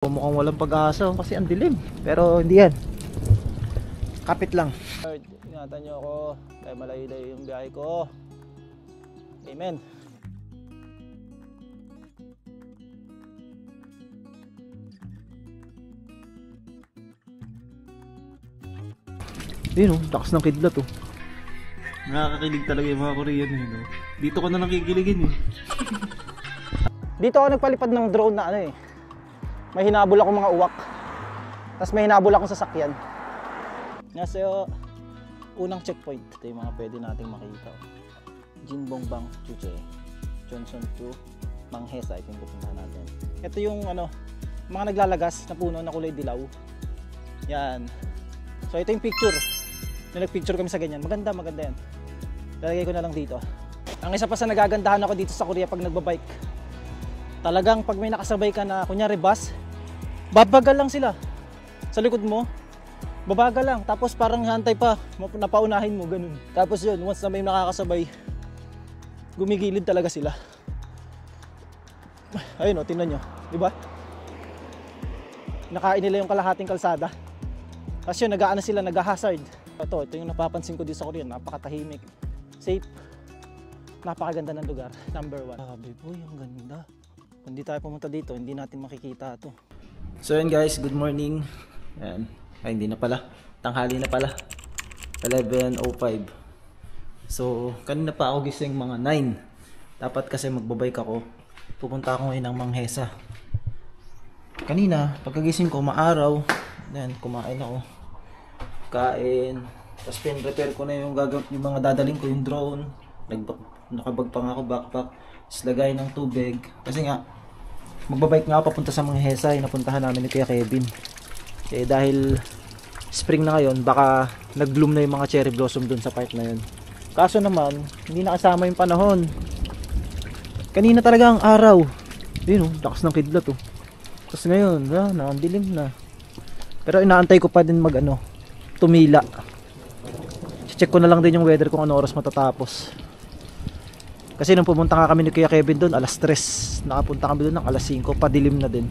Mukhang walang pag-asa kasi ang dilim. Pero hindi yan. Kapit lang. Lord, ingatan niyo ako. Dahil malayo-layo yung biyahe ko. Amen. Yun oh, lakas ng kidlat oh. Nakakakilig talaga yung mga Korean eh, no? Dito ko na nakikiligin eh. Dito ako nagpalipad ng drone na ano eh. May hinabol ako mga uwak. Tapos may hinabol akong sasakyan. Nasa unang checkpoint. Ito yung mga pwede nating makita. Jinbongbang Chuche, Johnson 2, Manghesa. Ito yung pupuntahan natin. Ito yung ano, mga naglalagas na puno na kulay dilaw. Yan. So ito yung picture. Na nagpicture kami sa ganyan. Maganda, maganda yan. Lalagay ko na lang dito. Ang isa pa sa nagagandahan ako dito sa Korea pag nagbabike. Talagang pag may nakasabay ka na kunyari bus, babagal lang sila sa likod mo, babagal lang, tapos parang hantay pa, napaunahin mo, ganun. Tapos yun, once na may nakakasabay, gumigilid talaga sila. Ayun o, tingnan nyo, di ba? Nakain nila yung kalahating kalsada. Tapos yun, nag-aano sila, nag-hazard. Ito yung napapansin ko dito sa Korea, napakatahimik, safe, napakaganda ng lugar, number 1. Sabi po, yung ganda. Kung hindi tayo pumunta dito, hindi natin makikita ito. So yun guys, good morning. Ayan. Ay hindi na pala, tanghali na pala, 11:05. So kanina pa ako gising mga 9. Dapat kasi magbabike ako. Pupunta ako ngayon ng Manghesa. Kanina pagkagising ko maaraw, then kumain ako. Kain, tapos pin-prepare ko na yung yung mga dadaling ko, yung drone. Nakabag pa nga ako backpack. Lagay ng tubig kasi nga magbabike nga ako papunta sa Manghesa, yung napuntahan namin ni Kuya Kevin. Dahil spring na ngayon, baka nag-bloom na yung mga cherry blossom dun sa part na yun. Kaso naman, hindi nakasama yung panahon. Kanina talaga ang araw. Yun oh, lakas ng kidlat oh. Tapos ngayon, nakandilim na. Pero inaantay ko pa din tumila. Check ko na lang din yung weather kung ano oras matatapos. Kasi nung pumunta nga kami ni Kuya Kevin doon, alas 3. Nakapunta kami doon ng alas 5, padilim na din.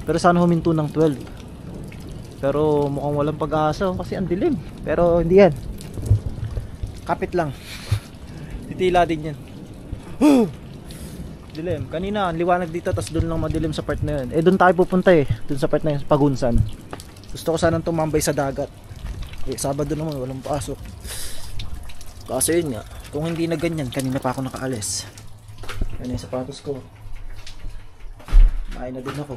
Pero sana huminto ng 12. Pero mukhang walang pag-asa kasi ang dilim. Pero hindi yan. Kapit lang. Titila din yan. Dilim. Kanina, ang liwanag dito, tas doon lang madilim sa part na yun. Doon tayo pupunta doon sa part na yun, Pagunsan. Gusto ko sanang tumambay sa dagat. Sabado naman, walang pasok. Kasi yun nga, kung hindi na ganyan, kanina pa ako nakaalis. Yan yung sapatos ko. Main na din ako.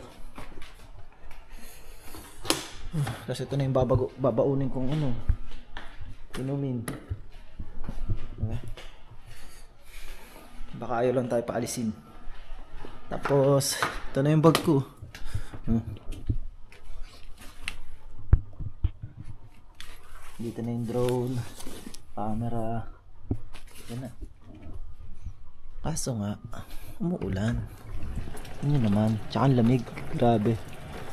Kasi ito na yung babaunin kong inumin. Okay. Baka ayaw lang tayo paalisin. Tapos, ito na yung bag ko. Dito na yung drone, camera. Yan na. Kaso nga, umuulan. Yun naman. Tsaka ang lamig. Grabe.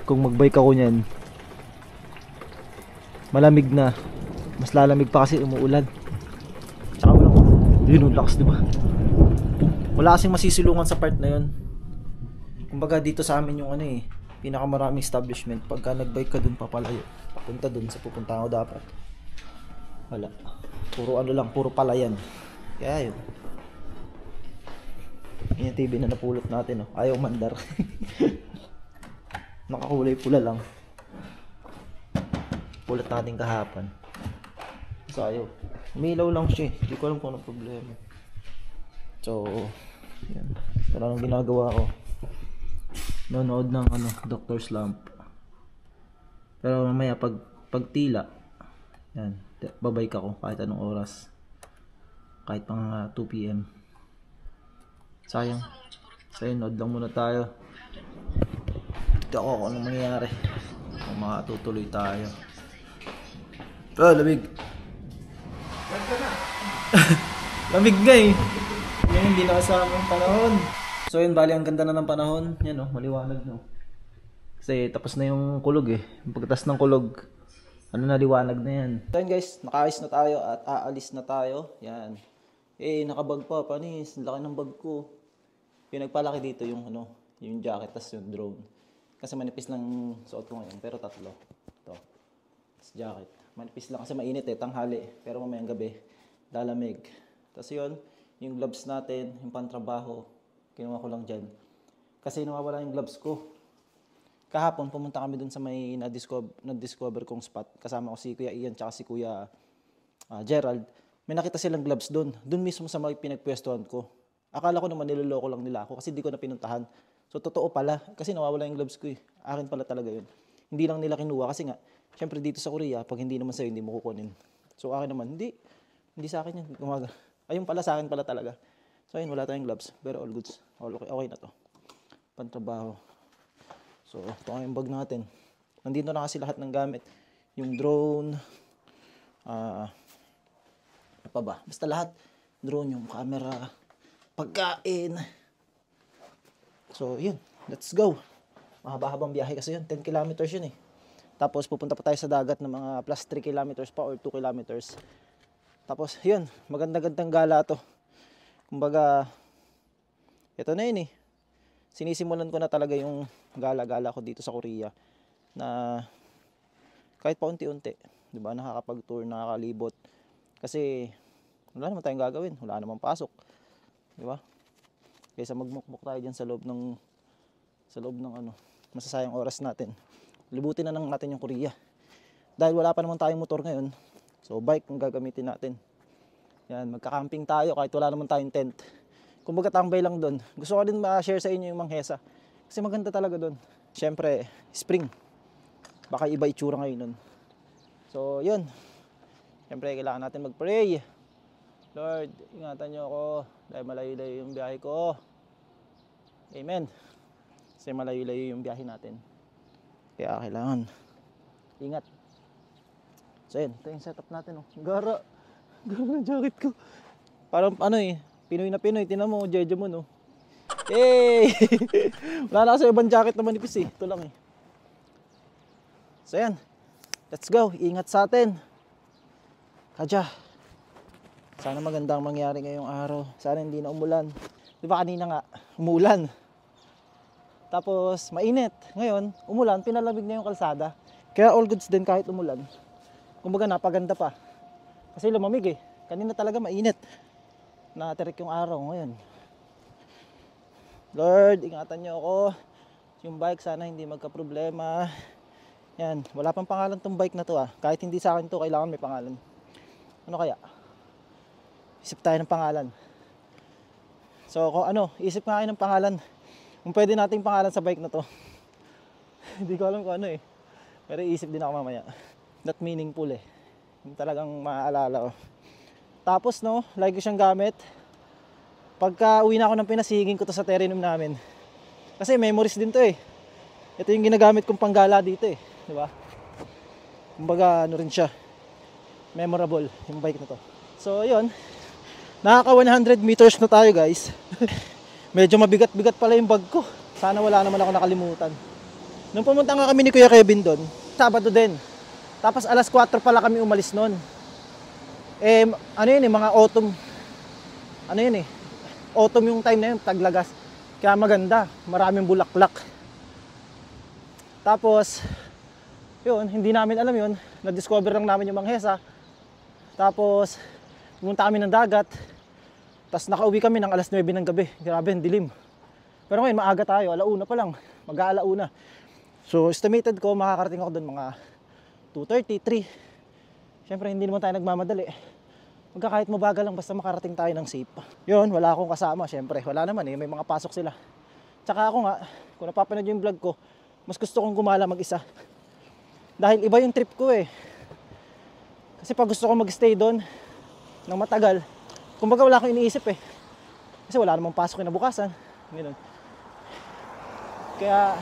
Kung magbike ako nyan, malamig na. Mas lalamig pa kasi umuulan. Tsaka walang, yun yung lakas diba? Wala kasing masisilungan sa part na yun. Kumbaga dito sa amin yung pinakamaraming establishment. Pagka nagbike ka dun papalayo, papunta dun sa pupunta ako dapat. Wala. Puro lang, puro palayan. Kaya yun. Yung TV na napulot natin ayaw mandar. Nakakulay pula lang. Pulot natin kahapon. So ayaw. Umilaw lang siya. Hindi ko alam kung anong problema. So yan. Ito lang ang ginagawa ko. Nanonood ng Dr. Slump. Pero mamaya pagtila, yan, babike ako kahit anong oras. Kahit pang 2 PM. Sayang. Nood lang muna tayo. Ito ako kung anong mangyayari. Kung makatutuloy tayo. Lamig. Lamig nga Yan hindi nakasama yung panahon. So yun, bali ang ganda na ng panahon. Yan maliwanag Kasi tapos na yung kulog Pagkatas ng kulog, naliwanag na yan. So yun guys, nakaayos na tayo at aalis na tayo. Yan. Nakabag pa, panis. Laki ng bag ko. Yung nagpalaki dito yung yung jacket tas yung drone. Kasi manipis lang suot ko ngayon, pero tatlo. Ito. Tapos jacket. Manipis lang kasi mainit tanghali. Pero mamayang gabi, lalamig. Tapos yun, yung gloves natin, yung pantrabaho, kinuha ko lang dyan. Kasi nawawala yung gloves ko. Kahapon, pumunta kami dun sa may na-discover kong spot. Kasama ko si Kuya Ian tsaka si Kuya Gerald. May nakita silang gloves dun. Dun mismo sa may pinagpwestuhan ko. Akala ko naman niloloko lang nila ako kasi di ko na pinuntahan. So, totoo pala. Kasi nawawala yung gloves ko eh. Akin pala talaga yun. Hindi lang nila kinuha kasi nga, syempre dito sa Korea, pag hindi naman sa'yo, hindi mo kukunin. So, akin naman, hindi sa akin yun. Ayun pala, sa akin pala talaga. So, ayun, wala tayong gloves. Pero all goods. Okay na to. Pantrabaho. So, ito nga yung bag natin. Nandito na kasi lahat ng gamit. Yung drone. Ano pa ba? Basta lahat. Drone, yung camera, pagkain. So, yun. Let's go. Mahaba-habang biyahe kasi yun. 10 kilometers yun eh. Tapos, pupunta pa tayo sa dagat ng mga plus 3 kilometers pa or 2 kilometers. Tapos, yun. Maganda-gandang gala to. Kumbaga, ito na yun eh. Sinisimulan ko na talaga yung gala-gala ko dito sa Korea. Na kahit pa unti-unti. Diba? Nakakapag-tour, nakakalibot. Kasi, wala naman tayong gagawin. Wala naman pasok. Diba? Kaysa magmukmuk tayo dyan sa loob ng masasayang oras natin. Libutin na lang natin yung Korea. Dahil wala pa naman tayong motor ngayon. So bike ang gagamitin natin. Yan, magka-camping tayo kahit wala naman tayong tent. Kumbaga tambay lang doon. Gusto ko din ma-share sa inyo yung Manghesa. Kasi maganda talaga doon. Siyempre, spring. Baka iba itsura ngayon nun. So yun. Siyempre, kailangan natin mag-pray. Lord, ingatan niyo ako dahil malayo-layo yung biyahe ko. Amen. Kasi malayo-layo yung biyahe natin. Kaya kailangan ingat. So yun, ito yung setup natin. Gara ng jacket ko. Parang Pinoy na Pinoy. Tinan mo, Jeje mo no. Hey! Wala na kasi ibang jacket na manipis eh. Ito lang eh. So yan. Let's go. Ingat sa atin. Kadya. Sana magandang mangyari ngayong araw. Sana hindi na umulan. Di ba kanina nga, umulan. Tapos, mainit. Ngayon, umulan, pinalamig na yung kalsada. Kaya all goods din kahit umulan. Kumbaga, napaganda pa. Kasi lumamig eh. Kanina talaga mainit. Natirik yung araw ngayon. Lord, ingatan niyo ako. Yung bike, sana hindi magka-problema. Yan, wala pang pangalan tong bike na to ah. Kahit hindi sa akin to, kailangan may pangalan. Ano kaya? Isip tayo ng pangalan. So, isip nga kayo ng pangalan. Kung pwede nating pangalan sa bike na to. Hindi ko alam kung ano eh. Pero iisip din ako mamaya. Not meaningful eh. Yung talagang maaalala ko. Tapos lagi ko siyang gamit. Pagka uwi na ako ng Pinas, hihingin ko to sa Terranum namin. Kasi memories din to eh. Ito yung ginagamit kong panggala dito eh. Diba? Kumbaga rin siya. Memorable yung bike na to. So, yun. Nakaka 100 meters na tayo guys. Medyo mabigat-bigat pala yung bag ko. Sana wala naman ako nakalimutan. Nung pumunta nga kami ni Kuya Kevin doon, Sabado din. Tapos alas 4 pala kami umalis noon. Mga autumn. Autumn yung time na yun, taglagas. Kaya maganda, maraming bulaklak. Tapos, yun, hindi namin alam yun. Na-discover lang namin yung Manghesa. Tapos, pumunta kami ng dagat. Tapos nakauwi kami ng alas 9 ng gabi. Grabe, dilim. Pero ngayon, maaga tayo. Alauna pa lang. Mag-aalauna. So, estimated ko, makakarating ako doon mga 2:30, 3. Siyempre, hindi naman tayo nagmamadali. Kahit mabagal lang, basta makarating tayo ng safe. Yun, wala akong kasama. Siyempre, wala naman eh. May mga pasok sila. Tsaka ako nga, kung napapanood yung vlog ko, mas gusto kong gumala mag-isa. Dahil iba yung trip ko eh. Kasi pag gusto kong mag-stay doon ng matagal, kumbaga wala akong iniisip eh. Kasi wala namang pasok kinabukasan. Ganun. Kaya,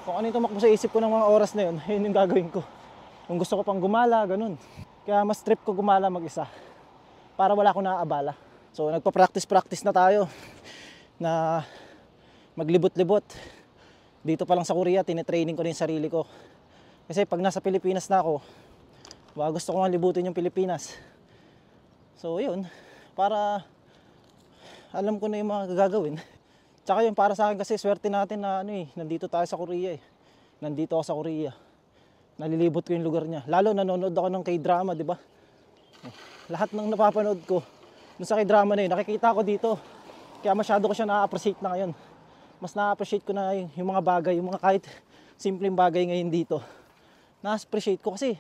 kung ano yung tumakbo sa isip ko ng mga oras na yun, yun yung gagawin ko. Kung gusto ko pang gumala, ganun. Kaya mas trip ko gumala mag-isa. Para wala akong naaabala. So, nagpa-practice na tayo. Na maglibot-libot. Dito pa lang sa Korea, tinitraining ko rin yung sarili ko. Kasi pag nasa Pilipinas na ako, gusto ko nga libutin yung Pilipinas. So, yun. Para alam ko na yung mga gagawin. Tsaka yun, para sa akin kasi swerte natin na nandito tayo sa Korea eh. Nandito ako sa Korea. Nalilibot ko yung lugar niya. Lalo nanonood ako ng K-drama, di ba? Lahat ng napapanood ko, dun sa K-drama na yun, nakikita ko dito. Kaya masyado ko siya na-appreciate na ngayon. Mas na-appreciate ko na yung mga bagay, yung mga kahit simpleng bagay ngayon dito. Na-appreciate ko kasi,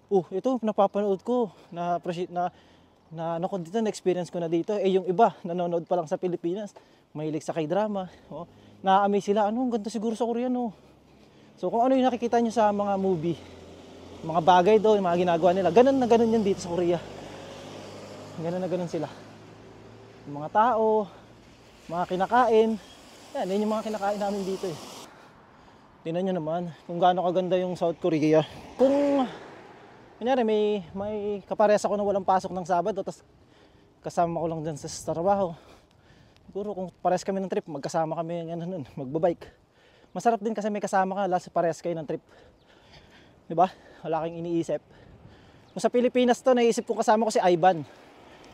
ito, napapanood ko, na-appreciate ko dito, na-experience ko na dito. Yung iba, nanonood pa lang sa Pilipinas, mahilig sa K-drama. Na-amaze sila, ang ganda siguro sa Korea, no? So kung ano yung nakikita nyo sa mga movie, mga bagay doon, mga ginagawa nila, ganun na ganun yan dito sa Korea. Ganun na ganun sila. Yung mga tao, mga kinakain, yan yung mga kinakain namin dito eh. Tingnan nyo naman kung gaano kaganda yung South Korea. Kung kunyari may kapares ako na walang pasok ng Sabado, tapos kasama ko lang dyan sa trabaho. Siguro kung pares kami ng trip, magkasama kami magbabike. Masarap din kasi may kasama ka, last pares kayo ng trip. Diba? Wala kang iniisip. Kung sa Pilipinas to, naisip ko kasama ko si Ivan.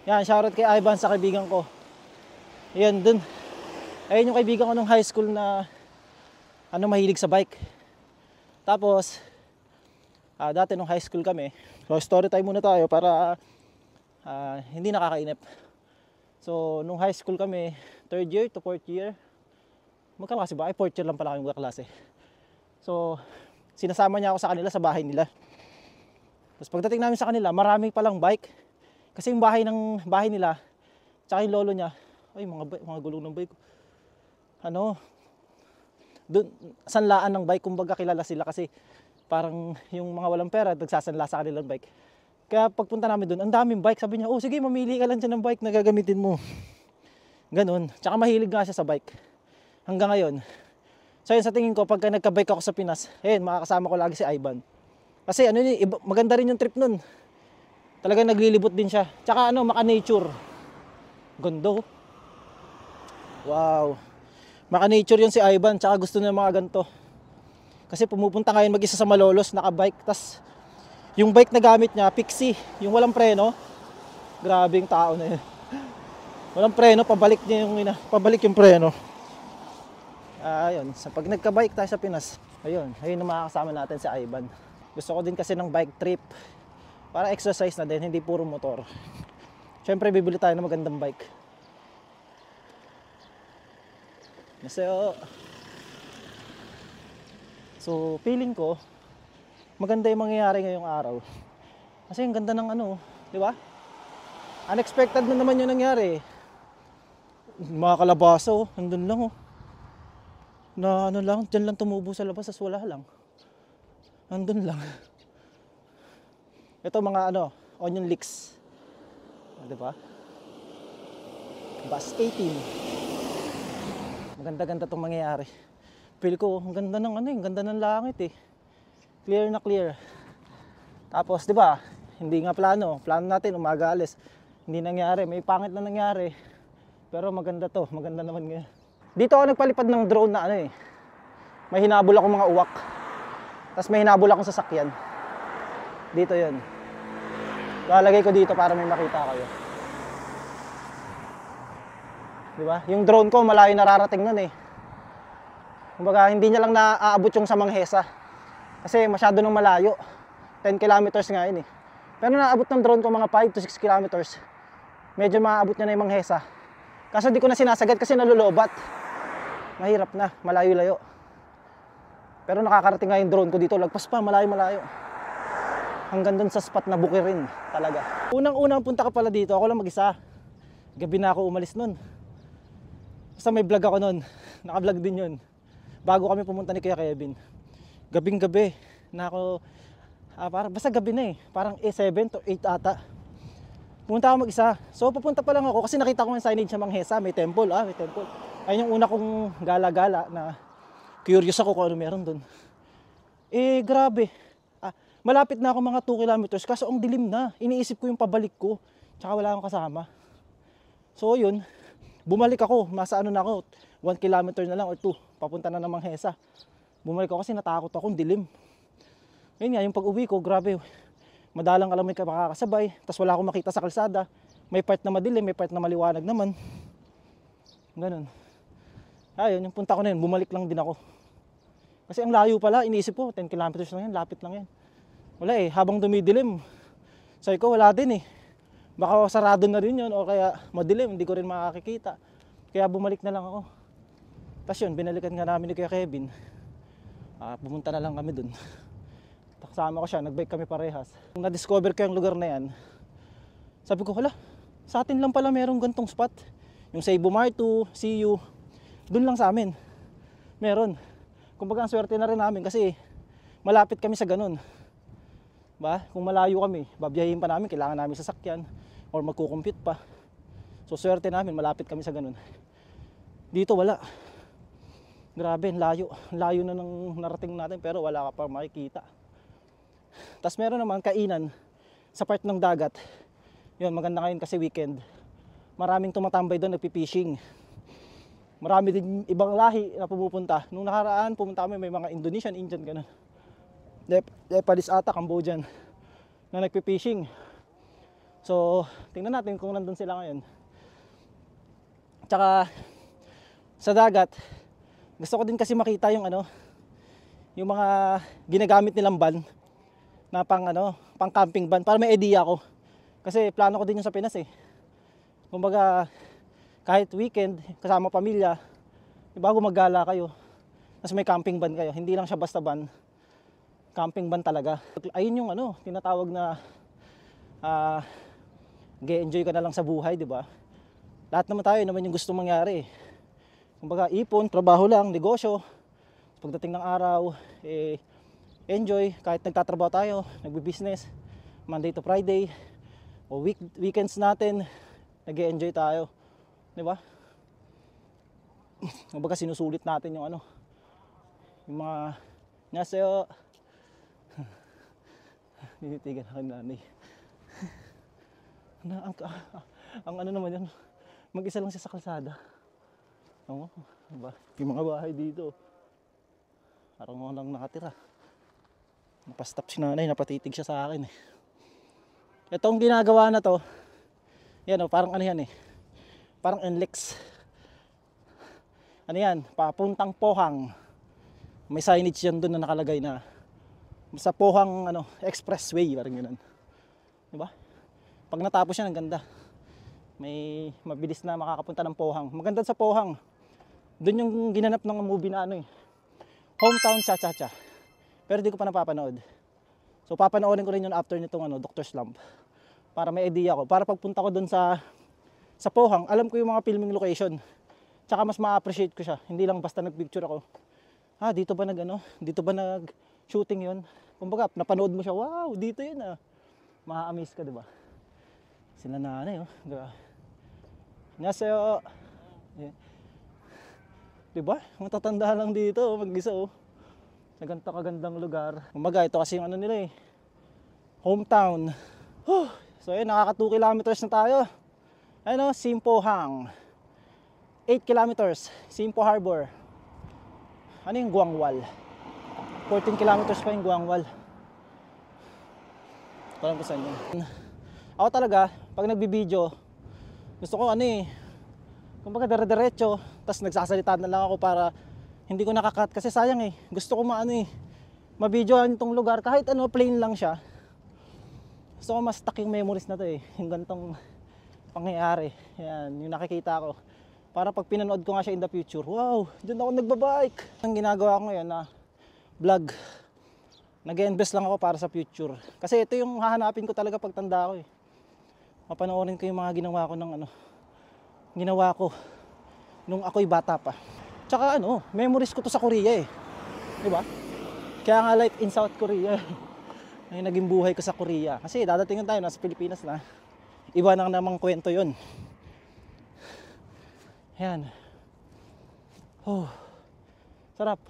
Yan, shoutout kay Ivan sa kaibigan ko. Yan, dun. Ayun yung kaibigan ko nung high school na mahilig sa bike. Tapos, dati nung high school kami, so story time muna tayo para hindi nakakainip. So, nung high school kami, 3rd year to 4th year, magkaklase ba? 4th year lang pala kami magkaklase. So, sinasama niya ako sa kanila sa bahay nila. Tapos pagdating namin sa kanila, marami palang bike. Kasi yung bahay nila, tsaka yung lolo niya, mga gulong ng bike. Doon, sanlaan ng bike, kumbaga kilala sila kasi parang yung mga walang pera, nagsasanla sa kanilang bike. Kaya pagpunta namin doon, ang daming bike. Sabi niya, sige, mamili ka lang dyan ng bike na gagamitin mo. Ganun. Tsaka mahilig nga siya sa bike. Hanggang ngayon. So yun, sa tingin ko, pagka nagka-bike ako sa Pinas, makakasama ko lagi si Ivan. Kasi maganda rin yung trip nun. Talagang naglilibot din siya. Tsaka maka-nature. Gondo. Wow. Maka-nature yun si Ivan, tsaka gusto niya mga ganito. Kasi pumupunta ngayon mag-isa sa Malolos, naka-bike. Tas yung bike na gamit niya, Pixie. Yung walang preno. Grabe yung tao na yun. Walang preno, pabalik yung preno. Ayun, sa pag nagka-bike tayo sa Pinas, ayun na makakasama natin si Ivan. Gusto ko din kasi ng bike trip. Para exercise na din, hindi puro motor. Siyempre, bibili tayo ng magandang bike. So, feeling ko, maganda yung mangyayari ngayong araw. Kasi ang ganda ng di ba? Unexpected na naman yung nangyari. Mga kalabaso, nandun lang dyan lang tumubo sa labas, as wala lang. Nandun lang. Ito mga onion leeks. Di ba? Bus 18. Maganda-ganda itong mangyayari. Feel ko, ang ganda ng ganda ng langit eh. Clear na clear. Tapos, di ba? Hindi nga plano. Plano natin, umaga alis. Hindi nangyari. May pangit na nangyari. Pero maganda to. Maganda naman ngayon. Dito ako nagpalipad ng drone na may hinabol akong mga uwak. Tapos may hinabol akong sasakyan. Dito yun. Lalagay ko dito para may makita kayo. Diba? Yung drone ko malayo nararating nun eh. Kumbaga hindi niya lang naaabot yung sa Manghesa. Kasi masyado nang malayo. 10 kilometers nga yun eh. Pero naaabot ng drone ko mga 5 to 6 kilometers. Medyo maaabot niya na yung Manghesa. Kaso di ko na sinasagad kasi nalulobat. Mahirap na, malayo-layo. Pero nakakarating nga yung drone ko dito. Lagpas pa, malayo-malayo. Hanggang dun sa spot na Bukirin talaga. Unang-unang punta ka pala dito, ako lang mag-isa. Gabi na ako umalis nun. Basta may vlog ako nun. Naka-vlog din yun. Bago kami pumunta ni Kuya Kevin. Gabing-gabi na ako, basta gabi na eh. Parang 7 to 8 ata. Pumunta ako mag-isa. So papunta pa lang ako kasi nakita ko yung signage sa Manghesa. May temple, may temple. Ayun yung una kong gala-gala na curious ako kung ano meron dun. Grabe. Malapit na ako mga 2 kilometers kaso ang dilim na. Iniisip ko yung pabalik ko. Tsaka wala akong kasama. So yun, bumalik ako. Masa na ako, 1 kilometer na lang or 2. Papunta na ng Manghesa. Bumalik ako kasi natakot ako, dilim. Yun nga, yung pag-uwi ko, grabe. Madalang alam may makakasabay. Tapos wala akong makita sa kalsada. May part na madilim, may part na maliwanag naman. Ganun. Ayun, yung punta ko na yun, bumalik lang din ako. Kasi ang layo pala, iniisip ko, 10 kilometers lang yan, lapit lang yan. Wala eh, habang dumidilim, sabi ko wala din eh. Baka sarado na rin yun o kaya madilim, hindi ko rin makakikita. Kaya bumalik na lang ako. Tapos yun, binalikan nga namin ni Kuya Kevin. Pumunta na lang kami dun. Kasama ko siya, nagbike kami parehas. Nung na-discover ko yung lugar na yan, sabi ko, hala, sa atin lang pala merong gantong spot. Yung sa Ibumartu, CU, dun lang sa amin. Meron. Kumbaga ang swerte na rin namin kasi malapit kami sa ganun. Ba? Kung malayo kami, babiyahin pa namin, kailangan namin sasakyan or magkukumpute pa. So swerte namin, malapit kami sa ganun. Dito wala. Grabe, layo. Layo na ng narating natin pero wala ka pa makikita. Tapos meron naman kainan sa part ng dagat. Yun, maganda ngayon kasi weekend. Maraming tumatambay doon, nagpipishing. Marami din ibang lahi na pumupunta. Nung nakaraan, pumunta kami, may mga Indonesian, Indian, ganun. Nepalese ata, Cambodian na nagpipishing. So, tingnan natin kung nandun sila ngayon. Tsaka, sa dagat, gusto ko din kasi makita yung yung mga ginagamit nilang van na pang camping van para may idea ako. Kasi plano ko din yung sa Pinas eh. Kumbaga, kahit weekend, kasama pamilya, bago maggala kayo, tapos may camping van kayo. Hindi lang siya basta van, camping van talaga. Ayun yung tinatawag na ge-enjoy ka na lang sa buhay, di ba? Lahat naman tayo naman yung gusto mangyari. Kumbaga, ipon, trabaho lang, negosyo. Pagdating ng araw, enjoy. Kahit nagtatrabaho tayo, nagbi-business, Monday to Friday, o weekends natin, nag-enjoy tayo. Di ba? Kumbaga, sinusulit natin yung yung mga nasayo. Ninitigan ako ng nanay. Ang naman yan, mag-isa lang siya sa kalsada. Oo, diba? Yung mga bahay dito, parang ako lang nakatira. Napastop si nanay, napatitig siya sa akin eh. Itong ginagawa na to, yan parang yan eh. Parang NLEX. Yan, papuntang Pohang. May signage yan doon na nakalagay na sa Pohang expressway, parang ganoon. Diba? Pag natapos yan, ang ganda. May mabilis na makakapunta ng Pohang. Maganda sa Pohang. Doon yung ginanap ng movie na Hometown Cha-Cha-Cha. Pero di ko pa napapanood. So papanoorin ko rin yun after nitong Dr. Slump. Para may idea ko. Para pagpunta ko doon sa Pohang, alam ko yung mga filming location. Tsaka mas ma-appreciate ko siya. Hindi lang basta nagpicture ako. Dito ba dito ba nag-shooting yun? Kumbaga, napanood mo siya, wow, dito yun Ma-amaze ka, diba? Sila nanay, Nasayo. Yeah. Diba? Matatanda lang dito, mag-isa, Sa ganito kagandang lugar. Kumbaga, ito kasi yung nila hometown. So, nakaka 2 kilometers na tayo. Simpohang. 8 kilometers, Simpo Harbor. Yung Guangwal? 14 kilometers pa yung Guangwal. Alam ko saan yun. Ako talaga, pag nagbibideo, gusto ko kumbaga dire-diretso, tapos nagsasalita na lang ako para hindi ko nakakat kasi sayang Gusto ko ma-videoan itong lugar kahit plain lang siya. Gusto ko ma-stuck yung memories na to yung gantong pangyayari. Yan, yung nakikita ko. Para pag pinanood ko nga siya in the future, wow, dyan ako nagbabike. Ang ginagawa ko ngayon na vlog. Nag-invest lang ako para sa future. Kasi ito yung hahanapin ko talaga pag tanda ko Mapanoorin ko yung mga ginawa ko ginawa ko nung ako'y bata pa. Tsaka memories ko to sa Korea Di ba? Kaya nga life in South Korea ay naging buhay ko sa Korea. Kasi dadatingin tayo nasa Pilipinas na. Iba nang namang kwento yun. Yan. Sarap.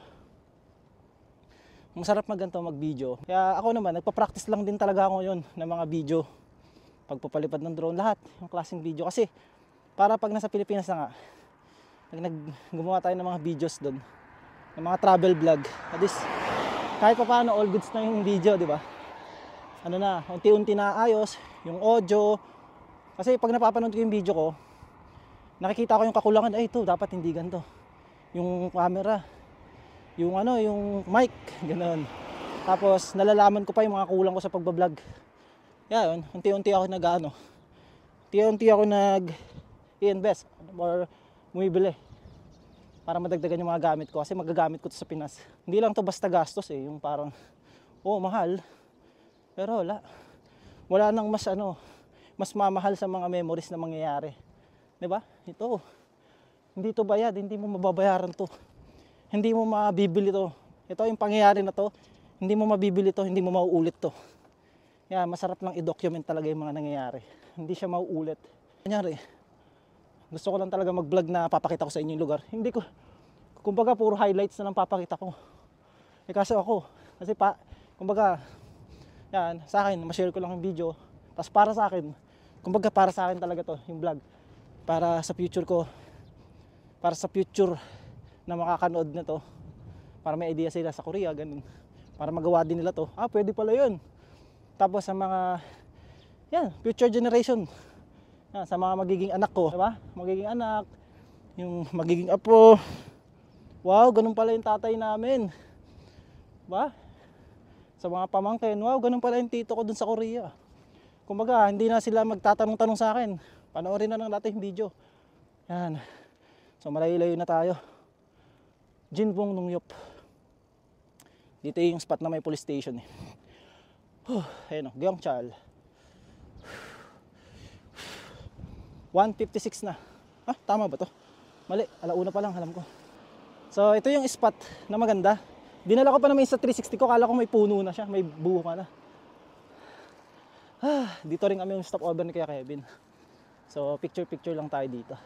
Masarap mag-video. Kaya ako naman, nagpa-practice lang din talaga ako yun ng mga video. Pagpapalipad ng drone, lahat. Yung klaseng video. Kasi, para pag nasa Pilipinas na nga, gumawa tayo ng mga videos doon. Ng mga travel vlog. At least, kahit pa paano, all goods na yung video, di ba? Unti-unti na ayos. Yung audio. Kasi pag napapanood ko yung video ko, nakikita ko yung kakulangan, ito, dapat hindi ganito. yung camera, yung ano, yung mic, ganoon. Tapos nalalaman ko pa yung mga kulang ko sa pagbablog. Yan, unti-unti ako nag-i-invest or bumibili para madagdagan yung mga gamit ko kasi magagamit ko to sa Pinas. Hindi lang to basta gastos yung parang mahal. Pero wala nang mas mamahal sa mga memories na mangyayari. 'Di ba? Ito. Hindi to bayad, hindi mo mababayaran to. Hindi mo mabibili to. Ito yung pangyayari na to, hindi mo mabibili to, hindi mo mauulit to. Yan, masarap lang i-document talaga yung mga nangyayari. Hindi siya mauulit. Kunyari, gusto ko lang talaga mag-vlog na papakita ko sa inyo yung lugar. Hindi ko, kumbaga puro highlights na lang papakita ko. Kasi kumbaga, yan, sa akin, ma-share ko lang yung video. Tapos para sa akin, kumbaga para sa akin talaga to, yung vlog. Para sa future ko, para sa future na makakanood na to, para may idea sila sa Korea, ganun. Para magawa din nila to, pwede pala yun. Tapos sa mga future generation, sa mga magiging anak ko, diba? Magiging anak, yung magiging apo. Wow, ganun pala yung tatay namin. Diba? Sa mga pamangkin, wow, ganun pala yung tito ko dun sa Korea. Kumbaga, hindi na sila magtatanong-tanong sa akin. Panoorin na lang natin yung video. Yan. So malayo-layo na tayo. Jinbong Nungyop. Dito yung spot na may police station Ayun Gyeongchal. 1:56 na. Tama ba to? Mali, alauna pa lang, alam ko. So ito yung spot na maganda. Dinala ko pa naman sa 360 ko, kala ko may puno na siya, may bunga na. Dito rin kami yung stopover ni Kuya Kevin. So picture lang tayo dito.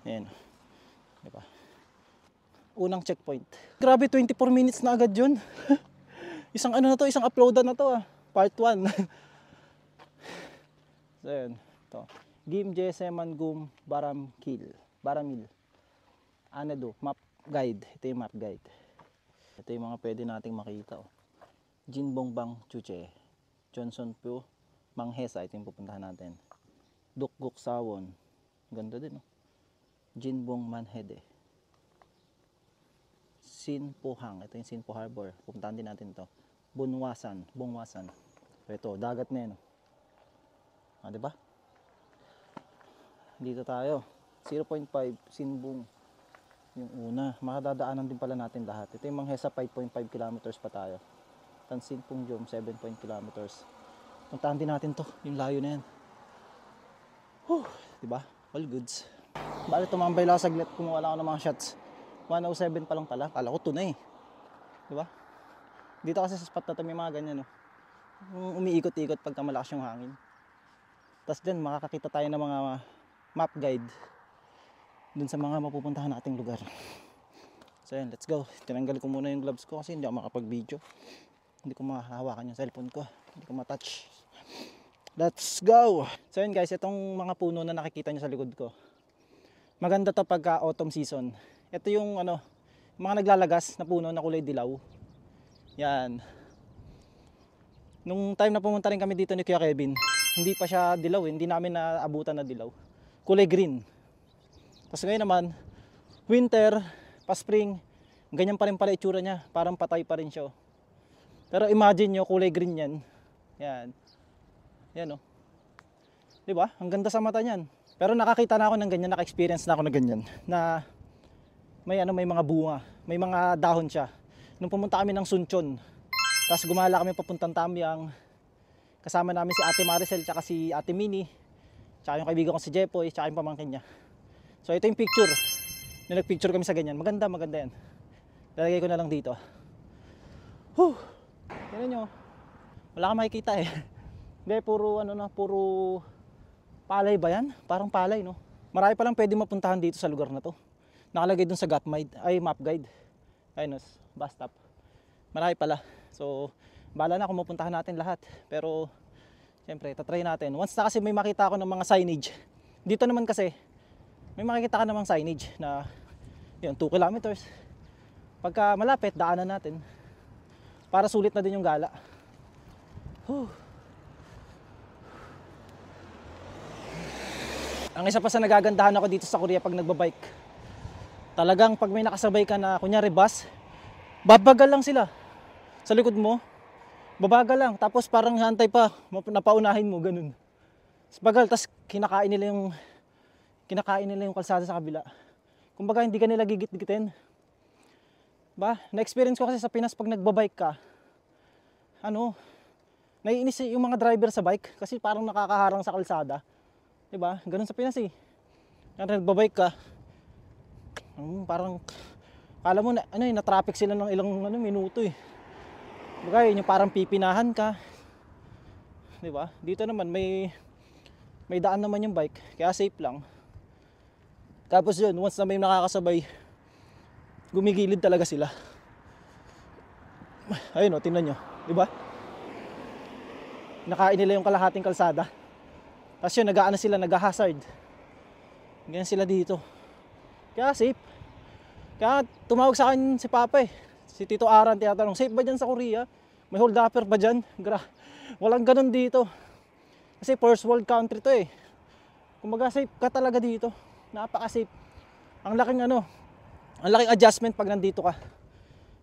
Ayan. Diba? Unang checkpoint. Grabe, 24 minutes na agad yun. Isang uploadan na to Part 1. So yun. Ito. Gimje Semangum Baramil. Anado. Map guide. Ito yung map guide. Ito yung mga pwede nating makita. Jinbongbang Chuche. Johnsonpu. Manghesa. Ito yung pupuntahan natin. Dukguk Sawon. Ganda din Jinbong Manhede. Sinpohang. Ito yung Sinpo Harbor. Pupuntahan din natin ito. Bungwasan. Ito, dagat na yun. Diba? Dito tayo. 0.5 Sinbong. Yung una. Makadadaanan din pala natin lahat. Ito yung Manghesa, 5.5 kilometers pa tayo. Tansinpungjom, 7 kilometers. Puntahan din natin to. Yung layo na yan. Diba? All goods. Bali tumambay lang saglit. Kumuha lang ako ng mga shots. 107 pa lang pala. Kala ko ito na Diba? Dito kasi sa spot na ito may mga ganyan umiikot-ikot pagka malakas yung hangin. Tapos dyan makakakita tayo ng mga map guide dun sa mga mapupuntahan nating lugar. So yan, let's go. Tinanggal ko muna yung gloves ko kasi hindi ako makapag-video. Hindi ko mahahawakan yung cellphone ko. Hindi ko matouch. Let's go! So yun guys, itong mga puno na nakikita nyo sa likod ko. Maganda to pagka autumn season. Ito yung mga naglalagas na puno na kulay dilaw. Yan. Nung time na pumunta rin kami dito ni Kuya Kevin, hindi pa siya dilaw hindi namin naabutan na dilaw. Kulay green. Tapos ngayon naman, winter, pa-spring, ganyan pa rin pala itsura niya. Parang patay pa rin siya. Pero imagine nyo, kulay green yan. Yan. Yan Diba? Ang ganda sa mata niyan. Pero nakakita na ako ng ganyan, naka-experience na ako ng ganyan. Na may mga bunga, may mga dahon siya. Nung pumunta kami ng Suncheon, tapos gumala kami papuntang Tamyang, kasama namin si Ate Maricel, tsaka si Ate Minnie, tsaka yung kaibigan ko si Jepoy, tsaka yung pamangkin niya. So ito yung picture, na nagpicture kami sa ganyan. Maganda yan. Lalagay ko na lang dito. Tignan nyo, wala kang makikita Hindi, puro palay ba yan? Parang palay Marami palang pwede mapuntahan dito sa lugar na to. Nakalagay dun sa map guide. Ayun, bus stop. Marami pala. So, bahala na kung mapuntahan natin lahat. Pero, siyempre, tatry natin. Once na kasi may makita ako ng mga signage. Dito naman kasi, may makikita ka namang signage na, 2 kilometers. Pagka malapit, daanan natin. Para sulit na din yung gala. Ang isa pa sa nagagandahan ako dito sa Korea pag nagbabike, talagang pag may nakasabay ka na kunyari bus, babagal lang sila sa likod mo, babagal lang, tapos parang hantay pa, napaunahin mo, ganun. Bagal, tas kinakain nila yung kalsada sa kabila. Kumbaga hindi ka nila gigit-gitin. Ba, na-experience ko kasi sa Pinas pag nagbabike ka, naiinis yung mga driver sa bike kasi parang nakakaharang sa kalsada. 'Di ba? Ganun sa Pinas eh. Kaya nagbabike ka, parang kala mo na na-traffic sila ng ilang minuto eh. Bagay, yung parang pipinahan ka. 'Di ba? Dito naman may daan naman yung bike, kaya safe lang. Tapos yun, once na may nakakasabay, gumigilid talaga sila. Ayun o, tingnan nyo, 'di ba? Nakain nila yung kalahating kalsada. Tapos yun, sila, nag-hazard. Ganyan sila dito. Kaya safe. Kaya tumawag sa akin si Papa eh. Si Tito Aran, tinatanong, safe ba dyan sa Korea? May hold upper ba dyan? Walang ganun dito. Kasi first world country to eh. Kumbaga safe ka talaga dito. Napaka-safe. Ang laking adjustment pag nandito ka.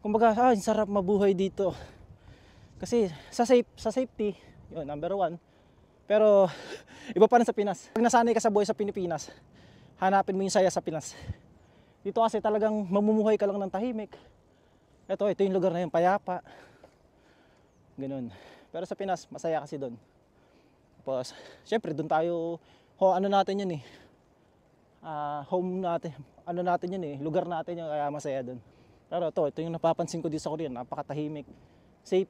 Kumbaga, sarap mabuhay dito. Kasi sa safety, yun, number 1. Pero iba pa rin sa Pinas. Pag nasanay ka sa buhay sa Pilipinas, hanapin mo yung saya sa Pinas. Dito kasi talagang mamumuhay ka lang ng tahimik. Ito yung lugar na yun, payapa. Ganun. Pero sa Pinas, masaya kasi doon. Tapos, syempre doon tayo, natin yun eh. Home natin, natin yun eh, lugar natin yun, kaya masaya doon. Pero ito yung napapansin ko dito sa Korea, napakatahimik, safe,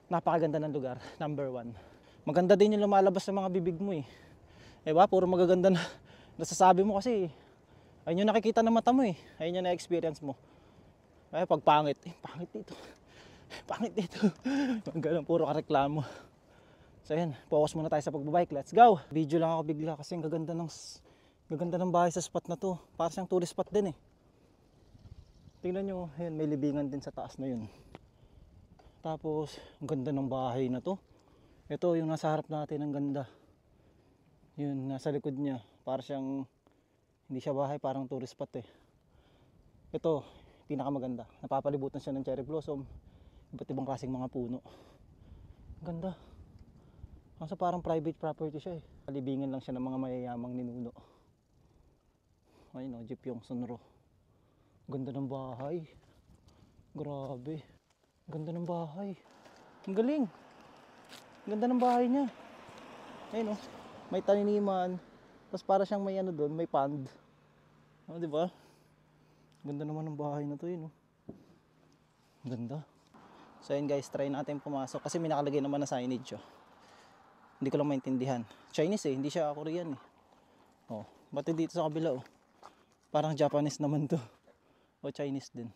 napakaganda ng lugar, number 1. Maganda din yung lumalabas sa mga bibig mo eh. Diba? Puro magaganda na nasasabi mo kasi ayun yung nakikita ng mata mo eh. Ayun yung na-experience mo. Kaya pag pangit dito. Pangit dito. Ganun, puro kareklamo. So yan, focus muna tayo sa pagbabike. Let's go! Video lang ako bigla kasi ang gaganda ng bahay sa spot na to. Para siyang tourist spot din eh. Tingnan nyo, ayun, may libingan din sa taas na yun. Tapos, ang ganda ng bahay na to. Ito yung nasa harap natin, ang ganda. Yun, nasa likod niya. Para siyang, hindi siya bahay, parang tourist spot eh. Ito, pinakamaganda. Napapalibutan siya ng cherry blossom. Iba't ibang klaseng mga puno. Ang ganda. Kaso parang private property siya eh. Libingan lang siya ng mga mayayamang ninuno. Ayun o, Jeep yung Sunro. Ganda ng bahay. Grabe. Ganda ng bahay. Ang galing. Ganda ng bahay niya. Ayun oh, may taniniman. Tapos para siyang may doon, may pond. Di ba? Ganda naman ng bahay na to yun oh. Ganda. So ayun guys, try natin pumasok kasi may nakalagay naman na signage oh. Hindi ko lang maintindihan. Chinese eh, hindi siya Korean eh. Oh, ba't dito sa kabila oh. Parang Japanese naman to. O Chinese din.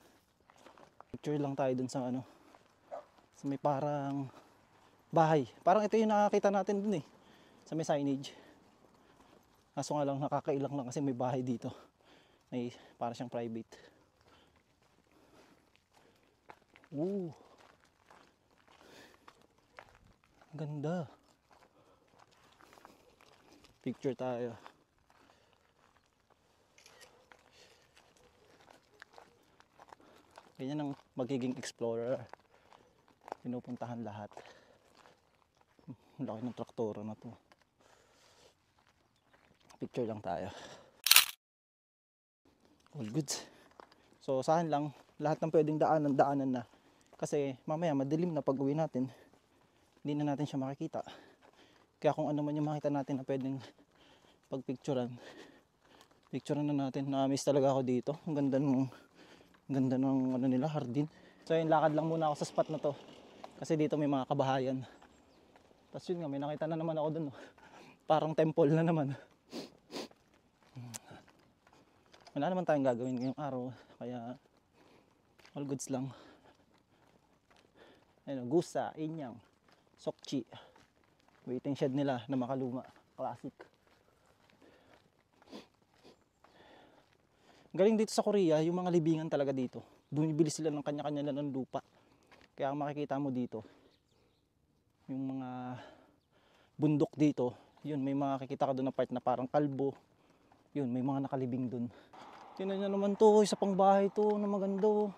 Picture lang tayo dun sa sa may parang bahay. Parang ito yung nakakita natin dun eh. Sa may signage. Kaso nga lang nakakailang lang kasi may bahay dito. May para siyang private. Ooh. Ganda. Picture tayo. Ganyan ang magiging explorer. Pinupuntahan lahat. Ang laki ng traktora na to. Picture lang tayo. All good. So sa akin lang, lahat ng pwedeng daanan na. Kasi mamaya madilim na pag uwi natin. Hindi na natin siya makikita. Kaya kung ano man yung makita natin na pwedeng pagpicturean, picturean na natin. Na-miss talaga ako dito. Ang ganda ng nila, hardin. So yun, lakad lang muna ako sa spot na to. Kasi dito may mga kabahayan. Tapos yun nga, may nakita na naman ako dun. Parang temple na naman. Wala naman tayong gagawin ngayong araw. Kaya all goods lang. Ayun, Gusa, Inyang, Sokchi. Waiting shed nila na makaluma. Classic. Galing dito sa Korea, yung mga libingan talaga dito. Bumibili sila ng kanya-kanya ng lupa. Kaya ang makikita mo dito, yung mga bundok dito, Yun, may mga kikita ka doon na part na parang kalbo. Yun, may mga nakalibing doon. Tingnan niyo naman to, isa pang bahay to na maganda. Oh.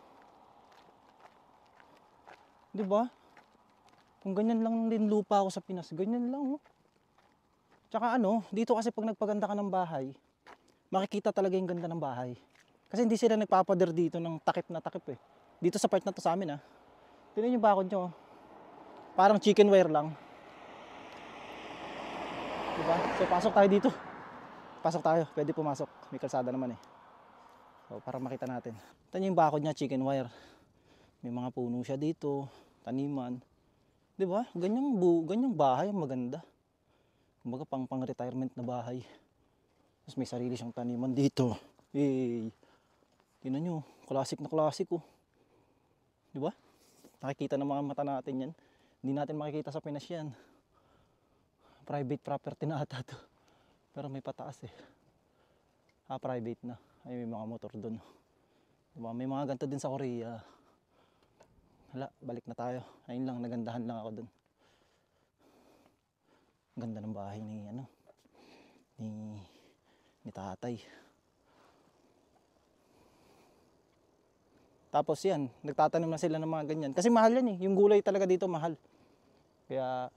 'Di ba? Kung ganyan lang din lupa ako sa Pinas, ganyan lang. Oh. Tsaka ano, dito kasi pag nagpaganda ka ng bahay, makikita talaga yung ganda ng bahay. Kasi hindi sila nagpapader dito ng takip na takip eh. Dito sa part na to sa amin ah. Tingnan yung bakod nyo. Parang chicken wire lang. Diba? So pasok tayo dito. Pasok tayo, pwede pumasok. May kalsada naman eh. So para makita natin. Tingnan yung bakod niya, chicken wire. May mga puno siya dito, taniman. Diba? Ganyang bahay, maganda. Kumbaga pang retirement na bahay. Tapos may sarili siyang taniman dito. Hey. Tingnan nyo, classic na classic oh. Diba? Nakikita ng mga mata natin yan. Hindi natin makikita sa Pinas yan. Private property na ata to. Pero may pataas eh. Private na. Ay, may mga motor doon. Diba? May mga ganito din sa Korea. Hala, balik na tayo. Ayun lang, nagandahan lang ako doon. Ganda ng bahay ni tatay. Tapos yan, nagtatanim na sila ng mga ganyan. Kasi mahal yan eh. Yung gulay talaga dito mahal. Kaya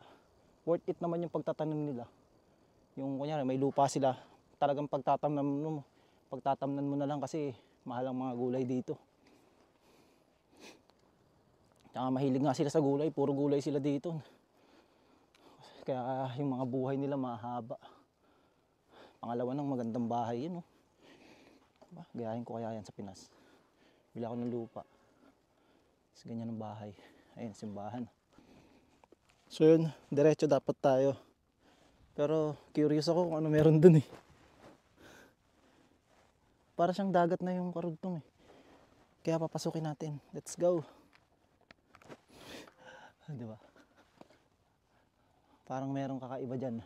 worth it naman yung pagtatanim nila. Yung kunyari may lupa sila, talagang pagtatamnan mo na lang kasi mahal ang mga gulay dito. Tsaka mahilig nga sila sa gulay, puro gulay sila dito. Kaya yung mga buhay nila mahaba. Pangalawa ng magandang bahay yun. Oh. Diba? Gayahin ko kaya yan sa Pinas. Bila ako ng lupa. Tapos ganyan ang bahay. Ayun, simbahan. So yun, diretso dapat tayo. Pero curious ako kung ano meron dun eh. Para siyang dagat na yung karugtong eh. Kaya papasukin natin. Let's go. Diba? Parang merong kakaiba dyan.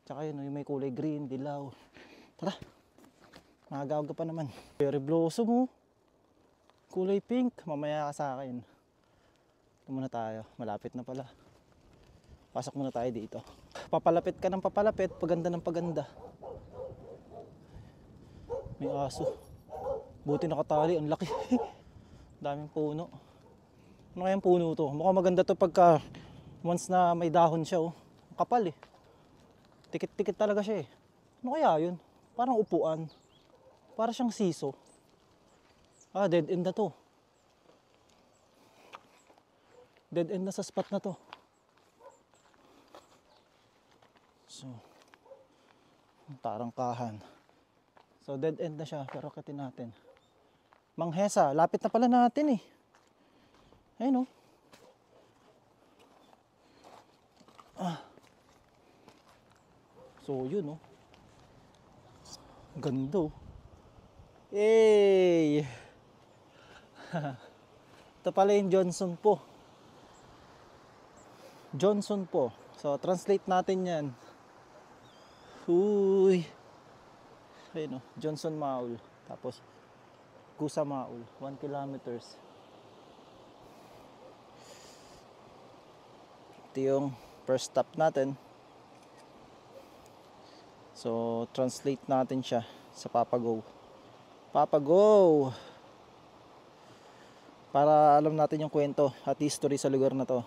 Tsaka yun, yung may kulay green, dilaw. Tara. Magagawag ka pa naman. Cherry blossom oh. Kulay pink. Mamaya ka sa akin. Ito muna tayo. Malapit na pala. Pasok muna tayo dito. Papalapit ka ng papalapit. Paganda ng paganda. May aso. Buti nakatali. Ang laki. Daming puno. Ano kayang puno to? Mukhang maganda to pagka once na may dahon siya oh. Kapal eh. Tikit-tikit talaga siya eh. Ano kaya yun? Parang upuan. Para siyang siso. Dead end na to. Dead end na sa spot na to. So, tarangkahan. So dead end na siya, pero akitin natin. Manghesa, lapit na pala natin eh. Ayun oh. So yun oh. Ganda oh. Hey! Ito pala yung Johnson po. Johnson po. So translate natin yan. Uy. Ayun oh, Johnson Maul. Tapos Gusa Maul, 1 kilometers. Ito yung first stop natin. So translate natin siya sa Papago. Papago! Para alam natin yung kwento at history sa lugar na to.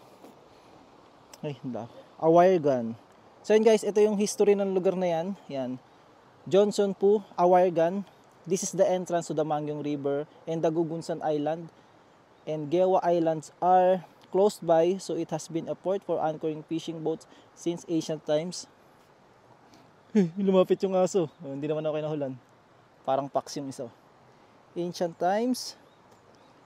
Ay, Awayargan. So yun guys, ito yung history ng lugar na yan. Yan. Johnson Po, Awayargan. This is the entrance to the Mangyong River and the Gugunsan Island. And Gewa Islands are close by, so it has been a port for anchoring fishing boats since ancient times. Lumapit yung aso. Hindi naman ako kinahulan. Parang pax yung isa. Ancient times.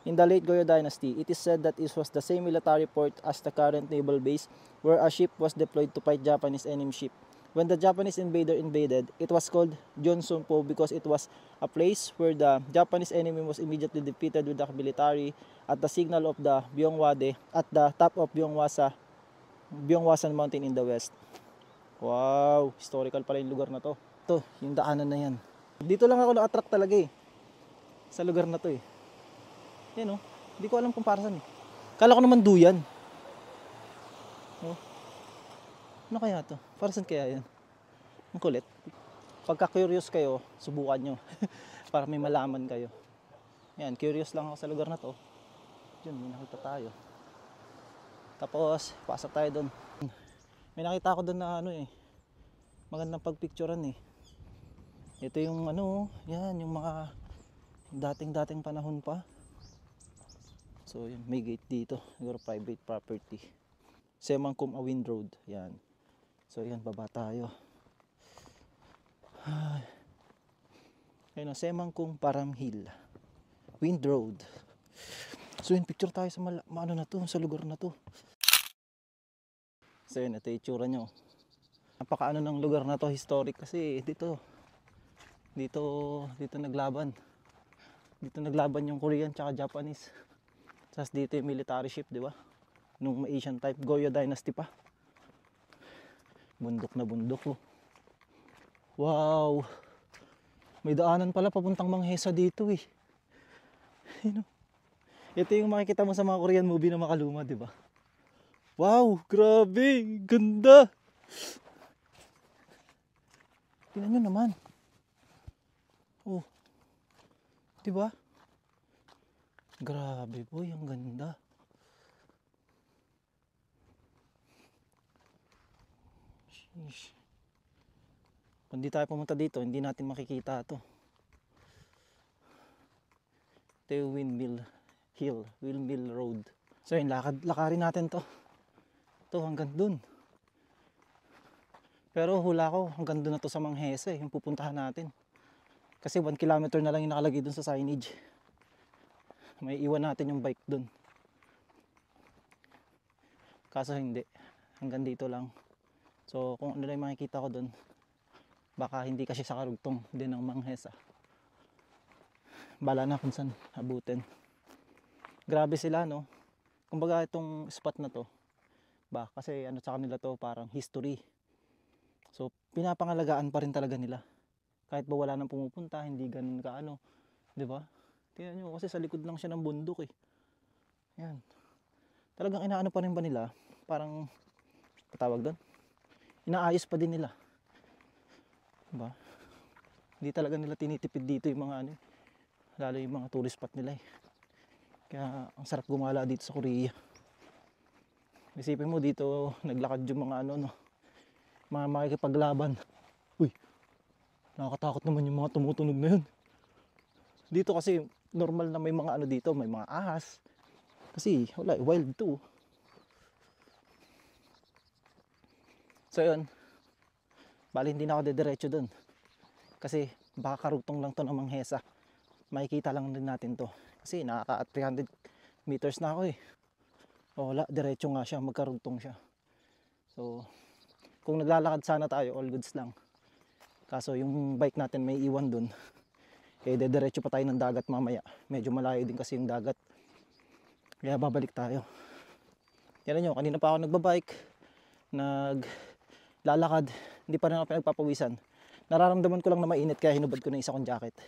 In the late Goryeo dynasty, it is said that it was the same military port as the current naval base where a ship was deployed to fight Japanese enemy ship. When the Japanese invader invaded, it was called Johnson Po because it was a place where the Japanese enemy was immediately defeated with the military at the signal of the Byongwade at the top of Byongwasan Mountain in the west. Wow, historical pala yung lugar na to. Ito, yung daanan na yan. Dito lang ako na-attract talaga eh. Sa lugar na to eh. Yan oh, hindi ko alam kung para saan eh. Kala ko naman duyan. Oh. Ano kaya to? Para saan kaya yan? Ang kulit. Pagka curious kayo, subukan nyo. Para may malaman kayo. Yan, curious lang ako sa lugar na to. Yun, may nakita tayo. Tapos, pasok tayo doon. May nakita ako doon na ano eh. Magandang pagpicturean eh. Ito yung ano, yan, yung mga dating panahon pa. So, yun, may gate dito. Siguro private property. Semangkum Awin Road. Yan. So, yan, baba tayo. Ayun, Semangkum Param Hill. Wind Road. So yun, picture tayo sa ano na to, sa lugar na to. So yun, ito yung itsura nyo. Napakaano ng lugar na to, historic kasi dito naglaban. Dito naglaban yung Korean tsaka Japanese. Tapos dito yung military ship, di ba? Nung Asian type, Goryeo Dynasty pa. Bundok na bundok, oh. Wow! May daanan pala papuntang Manghesa dito eh. You know? Ito yung makikita mo sa mga Korean movie na makaluma, di ba? Wow, grabe, ganda. Tingnan nyo naman. Oh. Di ba? Grabe boy, ang ganda. Sheesh. Kung di tayo pumunta dito, hindi natin makikita ito. Ito yung Windmill Road. So yun, lakarin natin to. Ito hanggang dun. Pero hula ko, hanggang dun na to sa Manghesa yung pupuntahan natin. Kasi 1 kilometer na lang yung nakalagay dun sa signage. May iwan natin yung bike dun. Kaso hindi. Hanggang dito lang. So kung ano na yung makikita ko dun, baka hindi kasi sa karugtong din ng Manghesa. Bala na kung saan abutin. Grabe sila, no? Kumbaga itong spot na to, kasi ano sa kanila to, parang history. So pinapangalagaan pa rin talaga nila. Kahit ba wala nang pumupunta, hindi ganun ka ano, 'di ba? Tingnan niyo kasi sa likod lang siya ng bundok eh. Yan. Talagang inaano pa rin ba nila? Parang patawag doon. Inaayos pa din nila. 'Di ba? Hindi talaga nila tinitipid dito yung mga ano, lalo yung mga tourist spot nila eh. Kaya ang sarap gumala dito sa Korea. Isipin mo dito naglakad yung mga ano no, mga makikipaglaban. Uy, nakakatakot naman yung mga tumutunog na yun. Dito kasi normal na may mga ano dito, may mga ahas. Kasi wala, wild to. So yun, bali hindi na ako dediretso dun. Kasi baka karugtong lang to ng Manghesa. Makikita lang din natin to. Kasi nakaka 300 meters na ako eh. O wala, diretso nga siya, magkarugtong siya. So, kung naglalakad sana tayo, all goods lang. Kaso yung bike natin may iwan dun. Eh, dediretso pa tayo ng dagat mamaya. Medyo malayo din kasi yung dagat. Kaya babalik tayo. Yan nyo, kanina pa ako nagbabike. Naglalakad. Hindi pa rin ako pinagpapawisan. Nararamdaman ko lang na mainit kaya hinubad ko na isa kong jacket.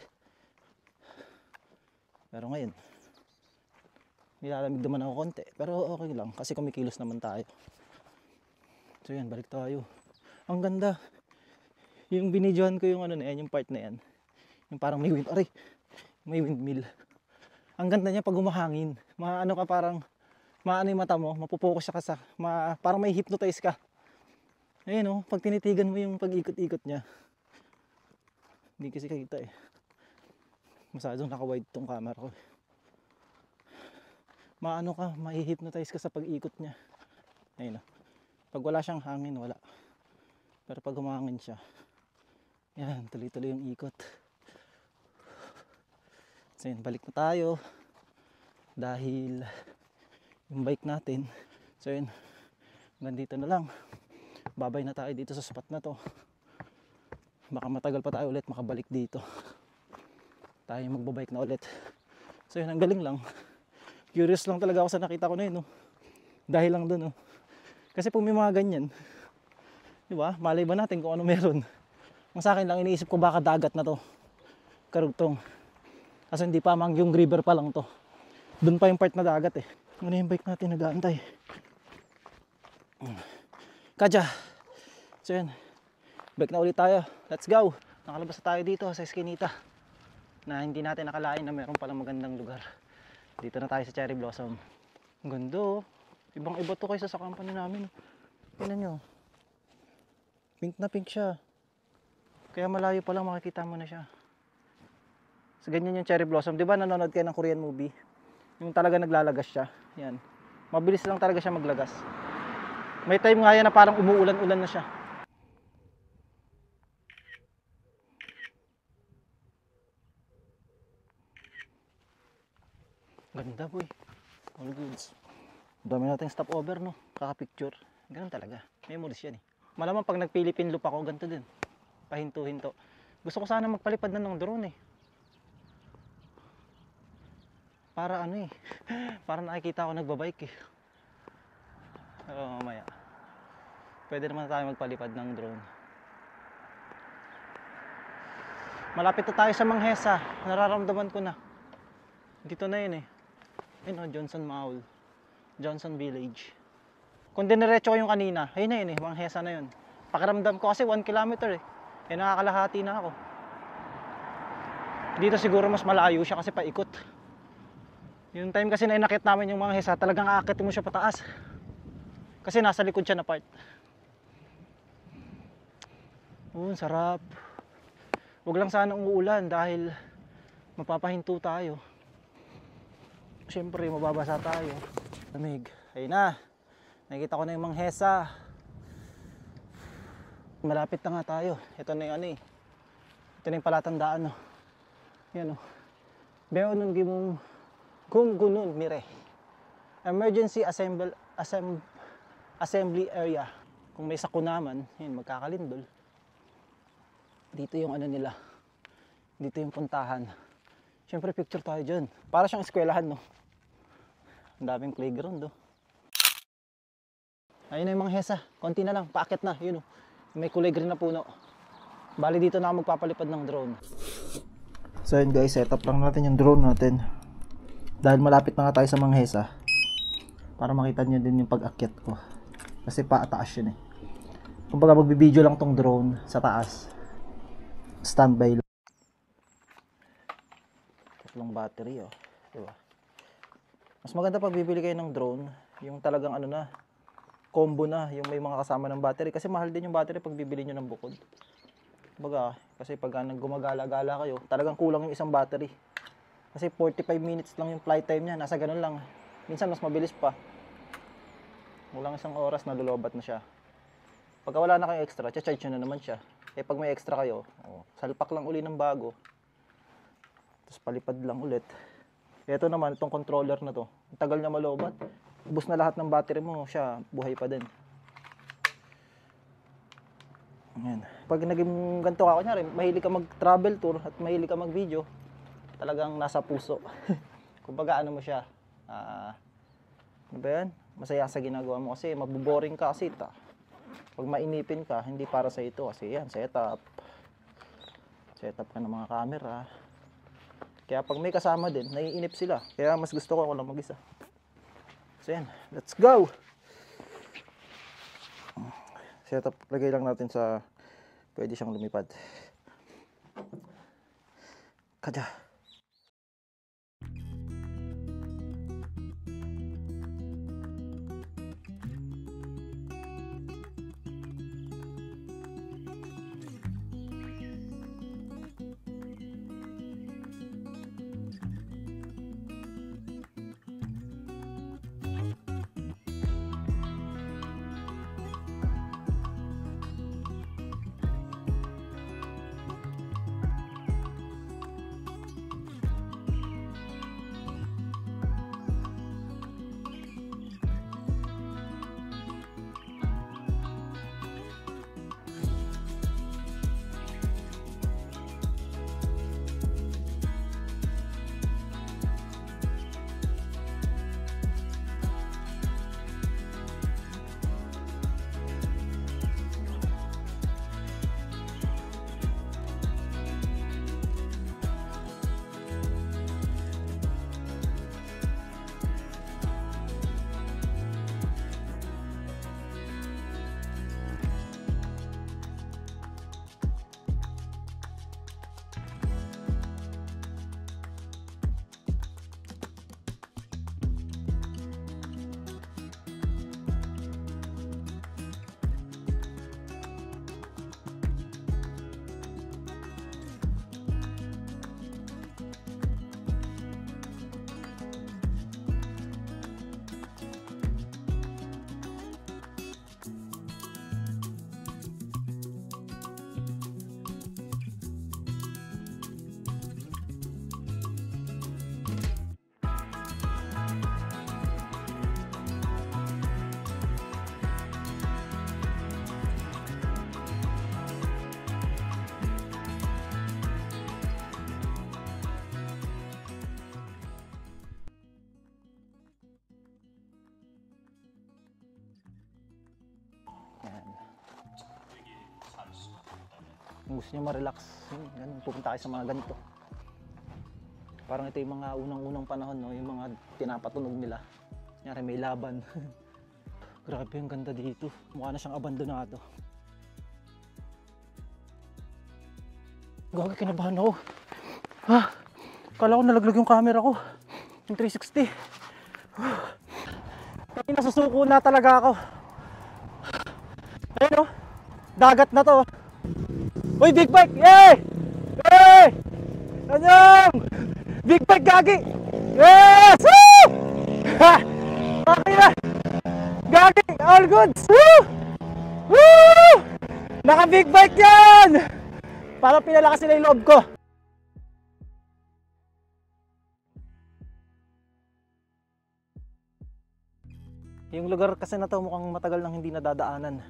Pero ngayon, nilalamig naman ako konti. Pero okay lang kasi kumikilos naman tayo. So yan, balik tayo. Ang ganda. Yung binidyohan ko yung ano na yan, yung part na yan. Yung parang may may windmill. Ang ganda niya pag umahangin. Maano ka parang, maano yung mata mo, mapupokus ka sa, parang may hypnotize ka. Ayun o, pag tinitigan mo yung pag-ikot-ikot niya. Hindi kasi kita eh. Masyadong naka-wide tong camera ko. Maano ka, mahihypnotize ka sa pag-ikot niya. Ayun o. Pag wala siyang hangin, wala. Pero pag humangin siya, yan, tuloy-tuloy yung ikot. So yun, balik na tayo. Dahil yung bike natin, so yun, hanggang dito na lang. Babay na tayo dito sa spot na to. Baka matagal pa tayo ulit makabalik dito. Tayo magbabike na ulit. So yun, ang galing lang. Curious lang talaga ako sa nakita ko na yun, no? Dahil lang dun, no? Kasi pag may mga ganyan, di ba? Malay ba natin kung ano meron? Ang sa akin lang, iniisip ko baka dagat na to. Karugtong. Kasi hindi pa, Mangyong River pa lang to. Doon pa yung part na dagat eh. Ano yung bike natin nag-aantay? Kadya, So yun, balik na ulit tayo. Let's go! Nakalabas na tayo dito sa Eskinita na hindi natin nakalain na meron palang magandang lugar. Dito na tayo sa Cherry Blossom. Ang ganda oh. Ibang iba to kaysa sa company namin. Tingnan nyo. Pink na pink siya. Kaya malayo pa lang makikita mo na siya. So ganyan yung Cherry Blossom. Di ba nanonood kayo ng Korean movie? Yung talaga naglalagas siya. Yan. Mabilis lang talaga siya maglagas. May time nga yan na parang umuulan-ulan na siya. Ganda boy. All goods. Dami natin stopover no. Kaka-picture. Ganun talaga. Memories yan eh. Malamang pag nag-Philippine loop ako, ganito din. Pahinto-hinto. Gusto ko sana magpalipad na ng drone eh. Para ano eh. Para nakikita ako nagbabike eh. Oo, mamaya. Pwede naman tayo magpalipad ng drone. Malapit na tayo sa Manghesa. Nararamdaman ko na. Dito na yun eh. Ayun o, Johnson Maul. Johnson Village. Kung diniretso ko yung kanina, ayun na yun eh, Manghesa na yun. Pakiramdam ko kasi 1 kilometer eh. Eh nakakalahati na ako. Dito siguro mas malayo siya kasi paikot. Yung time kasi na inakit namin yung Manghesa, talagang aakit mo siya pataas. Kasi nasa likod siya na part. Sarap. Huwag lang sana umuulan dahil mapapahinto tayo. Siyempre mababasa tayo. Lamig. Ayun na. Nakikita ko na yung Manghesa. Malapit na nga tayo. Ito na yung ano eh. Ito na yung palatandaan no. Yan o. Beonon gimong gumgunun mire. Emergency assembly area. Kung may sakunaman, yun magkakalindol. Dito yung ano nila. Dito yung puntahan. Siyempre picture tayo dyan. Para siyang eskwelahan no. Ang daming playground do. Ayun na yung Manghesa. Konti na lang. Paakit na. Yun o. May kulay green na puno. Bali dito na ako magpapalipad ng drone. So yun guys, set up lang natin yung drone natin. Dahil malapit na nga tayo sa Manghesa. Para makita nyo din yung pag-akyat ko. Kasi paataas yun eh. Kumbaga magbibideo lang tong drone sa taas. Standby lang. Tatlong battery oh. Diba? Mas maganda pag bibili kayo ng drone, yung talagang ano na, combo na, yung may mga kasama ng battery. Kasi mahal din yung battery pag bibili nyo ng bukod. Kumbaga, kasi pag gumagala-gala kayo, talagang kulang yung isang battery. Kasi 45 minutes lang yung flight time niya, nasa ganun lang. Minsan mas mabilis pa. Kulang isang oras, nalulobat na siya. Pagka wala na kayong extra, charge nyo na naman siya. Eh pag may extra kayo, salpak lang uli ng bago. Tapos palipad lang ulit. Ito naman, itong controller na to. Ang tagal na malobat. Ubus na lahat ng battery mo, siya buhay pa din. Ayan. Pag naging ganito ka, kunyari, mahilig ka mag-travel tour at mahilig ka mag-video, talagang nasa puso. Kumbaga ano mo siya, ano ba yan? Masaya sa ginagawa mo kasi mabuboring ka kasi ito. Pag mainipin ka, hindi para sa ito kasi yan, setup ka ng mga camera. Kaya pag may kasama din, naiinip sila. Kaya mas gusto ko lang mag-isa. So yan, let's go! Setup, lagay lang natin sa pwede siyang lumipad. Kada! Kung gusto nyo ma-relax, yun, ganun, pupunta kayo sa mga ganito. Parang ito yung mga unang-unang panahon, no? Yung mga pinapatunog nila. Kunyari may laban. Grabe yung ganda dito. Mukha na siyang abandonado. Gagi, kinabahan ako. Ha? Kala ko nalaglag yung camera ko. Yung 360. Kasi nasusuko na talaga ako. Ayun o. Dagat na to. Uy, big bike! Yay! Yay! Anyong! Big bike, gagi! Yes! Woo! Ha! Okay na! Gagi! All goods! Woo! Woo! Naka big bike yan! Parang pinalakas nila yung loob ko. Yung lugar kasi na to mukhang matagal nang hindi nadadaanan.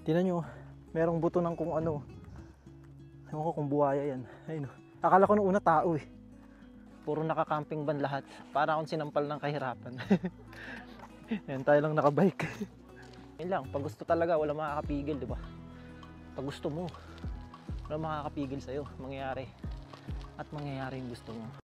Tingnan nyo, merong buto ng kung ano. Ewan ko kung buhaya yan. Ayun, akala ko nung una tao eh. Puro naka-camping van lahat. Para akong sinampal ng kahirapan. Yan, tayo lang nakabike. Yun lang, pag gusto talaga, wala makakapigil, di ba? Pag gusto mo, wala makakapigil sa'yo, mangyayari. At mangyayari yung gusto mo.